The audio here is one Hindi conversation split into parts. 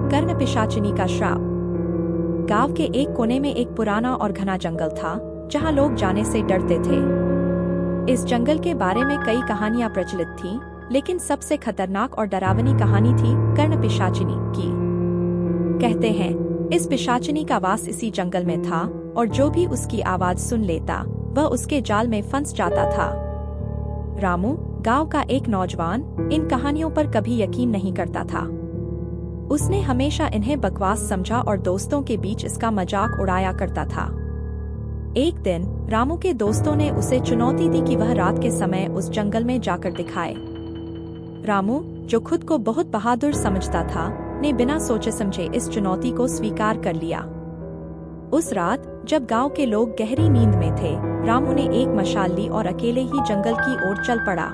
कर्ण पिशाचिनी का श्राप। गांव के एक कोने में एक पुराना और घना जंगल था, जहां लोग जाने से डरते थे। इस जंगल के बारे में कई कहानियां प्रचलित थीं, लेकिन सबसे खतरनाक और डरावनी कहानी थी कर्ण पिशाचिनी की। कहते हैं, इस पिशाचिनी का वास इसी जंगल में था और जो भी उसकी आवाज सुन लेता वह उसके जाल में फंस जाता था। रामू, गांव का एक नौजवान, इन कहानियों पर कभी यकीन नहीं करता था। उसने हमेशा इन्हें बकवास समझा और दोस्तों के बीच इसका मजाक उड़ाया करता था। एक दिन रामू के दोस्तों ने उसे चुनौती दी कि वह रात के समय उस जंगल में जाकर दिखाए। रामू, जो खुद को बहुत बहादुर समझता था, ने बिना सोचे समझे इस चुनौती को स्वीकार कर लिया। उस रात जब गांव के लोग गहरी नींद में थे, रामू ने एक मशाल ली और अकेले ही जंगल की ओर चल पड़ा।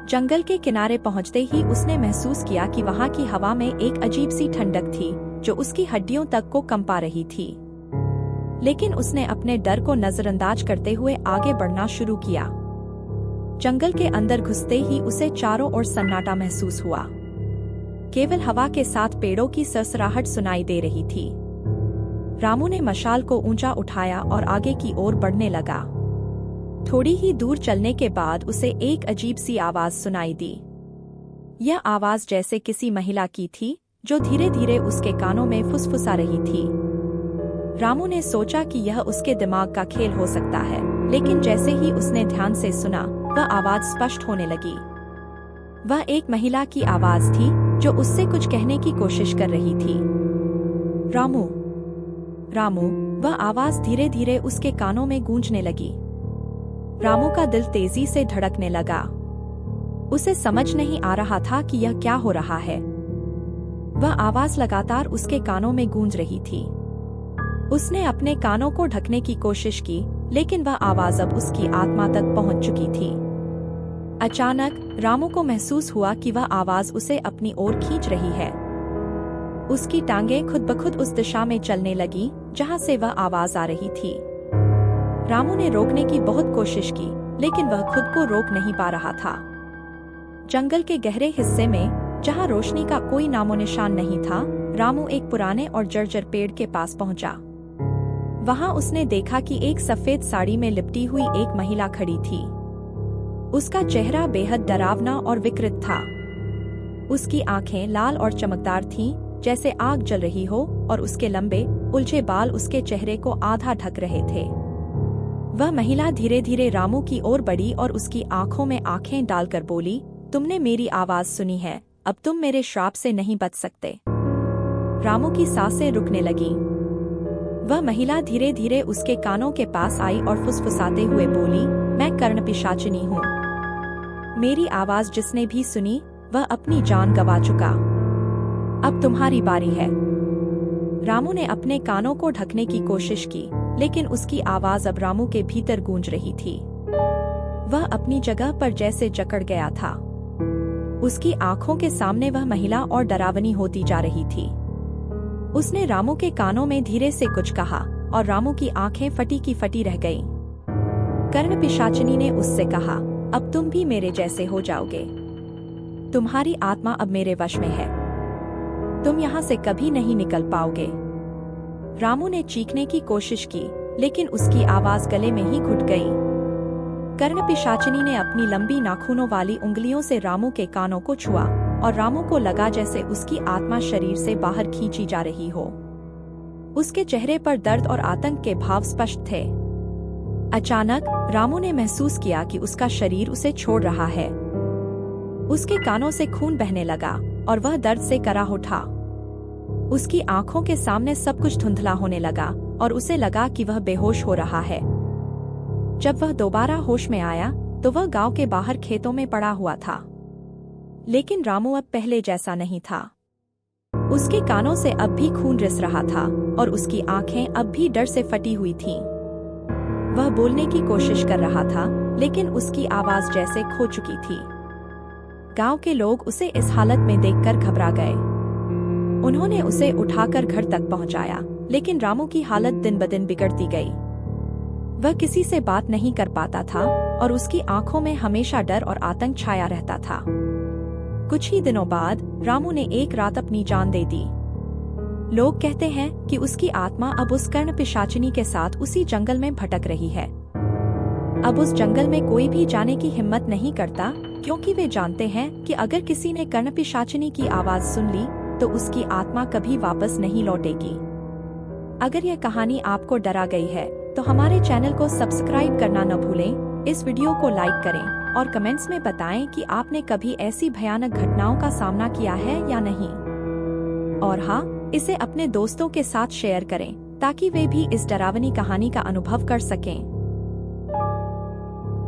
जंगल के किनारे पहुंचते ही उसने महसूस किया कि वहां की हवा में एक अजीब सी ठंडक थी जो उसकी हड्डियों तक को कंपा रही थी। लेकिन उसने अपने डर को नजरअंदाज करते हुए आगे बढ़ना शुरू किया। जंगल के अंदर घुसते ही उसे चारों ओर सन्नाटा महसूस हुआ। केवल हवा के साथ पेड़ों की सरसराहट सुनाई दे रही थी। रामू ने मशाल को ऊंचा उठाया और आगे की ओर बढ़ने लगा। थोड़ी ही दूर चलने के बाद उसे एक अजीब सी आवाज सुनाई दी। यह आवाज जैसे किसी महिला की थी, जो धीरे धीरे उसके कानों में फुसफुसा रही थी। रामू ने सोचा कि यह उसके दिमाग का खेल हो सकता है, लेकिन जैसे ही उसने ध्यान से सुना, वह आवाज स्पष्ट होने लगी। वह एक महिला की आवाज थी जो उससे कुछ कहने की कोशिश कर रही थी। रामू, रामू, वह आवाज धीरे धीरे उसके कानों में गूंजने लगी। रामू का दिल तेजी से धड़कने लगा। उसे समझ नहीं आ रहा था कि यह क्या हो रहा है। वह आवाज लगातार उसके कानों में गूंज रही थी। उसने अपने कानों को ढकने की कोशिश की, लेकिन वह आवाज अब उसकी आत्मा तक पहुंच चुकी थी। अचानक रामू को महसूस हुआ कि वह आवाज उसे अपनी ओर खींच रही है। उसकी टांगें खुद ब खुद उस दिशा में चलने लगी जहां से वह आवाज आ रही थी। रामू ने रोकने की बहुत कोशिश की, लेकिन वह खुद को रोक नहीं पा रहा था। जंगल के गहरे हिस्से में, जहां रोशनी का कोई नामो निशान नहीं था, रामू एक पुराने और जर्जर पेड़ के पास पहुंचा। वहां उसने देखा कि एक सफेद साड़ी में लिपटी हुई एक महिला खड़ी थी। उसका चेहरा बेहद डरावना और विकृत था। उसकी आंखें लाल और चमकदार थीं, जैसे आग जल रही हो, और उसके लंबे उलझे बाल उसके चेहरे को आधा ढक रहे थे। वह महिला धीरे धीरे रामू की ओर बढ़ी और उसकी आंखों में आंखें डालकर बोली, तुमने मेरी आवाज सुनी है, अब तुम मेरे श्राप से नहीं बच सकते। रामू की सांसें रुकने लगी। वह महिला धीरे धीरे उसके कानों के पास आई और फुसफुसाते हुए बोली, मैं कर्ण पिशाचिनी हूँ। मेरी आवाज जिसने भी सुनी, वह अपनी जान गंवा चुका। अब तुम्हारी बारी है। रामू ने अपने कानों को ढकने की कोशिश की, लेकिन उसकी आवाज अब रामू के भीतर गूंज रही थी। वह अपनी जगह पर जैसे जकड़ गया था। उसकी आंखों के सामने वह महिला और डरावनी होती जा रही थी। उसने रामू के कानों में धीरे से कुछ कहा और रामू की आंखें फटी की फटी रह गईं। कर्ण पिशाचिनी ने उससे कहा, अब तुम भी मेरे जैसे हो जाओगे। तुम्हारी आत्मा अब मेरे वश में है। तुम यहाँ से कभी नहीं निकल पाओगे। रामू ने चीखने की कोशिश की, लेकिन उसकी आवाज गले में ही घुट गई। कर्ण पिशाचिनी ने अपनी लंबी नाखूनों वाली उंगलियों से रामू के कानों को छुआ और रामू को लगा जैसे उसकी आत्मा शरीर से बाहर खींची जा रही हो। उसके चेहरे पर दर्द और आतंक के भाव स्पष्ट थे। अचानक रामू ने महसूस किया कि उसका शरीर उसे छोड़ रहा है। उसके कानों से खून बहने लगा और वह दर्द से कराह उठा। उसकी आंखों के सामने सब कुछ धुंधला होने लगा और उसे लगा कि वह बेहोश हो रहा है। जब वह दोबारा होश में आया तो वह गांव के बाहर खेतों में पड़ा हुआ था। लेकिन रामू अब पहले जैसा नहीं था। उसके कानों से अब भी खून रिस रहा था और उसकी आंखें अब भी डर से फटी हुई थीं। वह बोलने की कोशिश कर रहा था, लेकिन उसकी आवाज जैसे खो चुकी थी। गांव के लोग उसे इस हालत में देखकर घबरा गए। उन्होंने उसे उठाकर घर तक पहुंचाया, लेकिन रामू की हालत दिन ब दिन बिगड़ती गई। वह किसी से बात नहीं कर पाता था और उसकी आंखों में हमेशा डर और आतंक छाया रहता था। कुछ ही दिनों बाद रामू ने एक रात अपनी जान दे दी। लोग कहते हैं कि उसकी आत्मा अब उस कर्ण पिशाचिनी के साथ उसी जंगल में भटक रही है। अब उस जंगल में कोई भी जाने की हिम्मत नहीं करता, क्योंकि वे जानते हैं कि अगर किसी ने कर्ण पिशाचिनी की आवाज सुन ली तो उसकी आत्मा कभी वापस नहीं लौटेगी। अगर यह कहानी आपको डरा गई है तो हमारे चैनल को सब्सक्राइब करना न भूलें, इस वीडियो को लाइक करें और कमेंट्स में बताएं कि आपने कभी ऐसी भयानक घटनाओं का सामना किया है या नहीं। और हाँ, इसे अपने दोस्तों के साथ शेयर करें ताकि वे भी इस डरावनी कहानी का अनुभव कर सकें।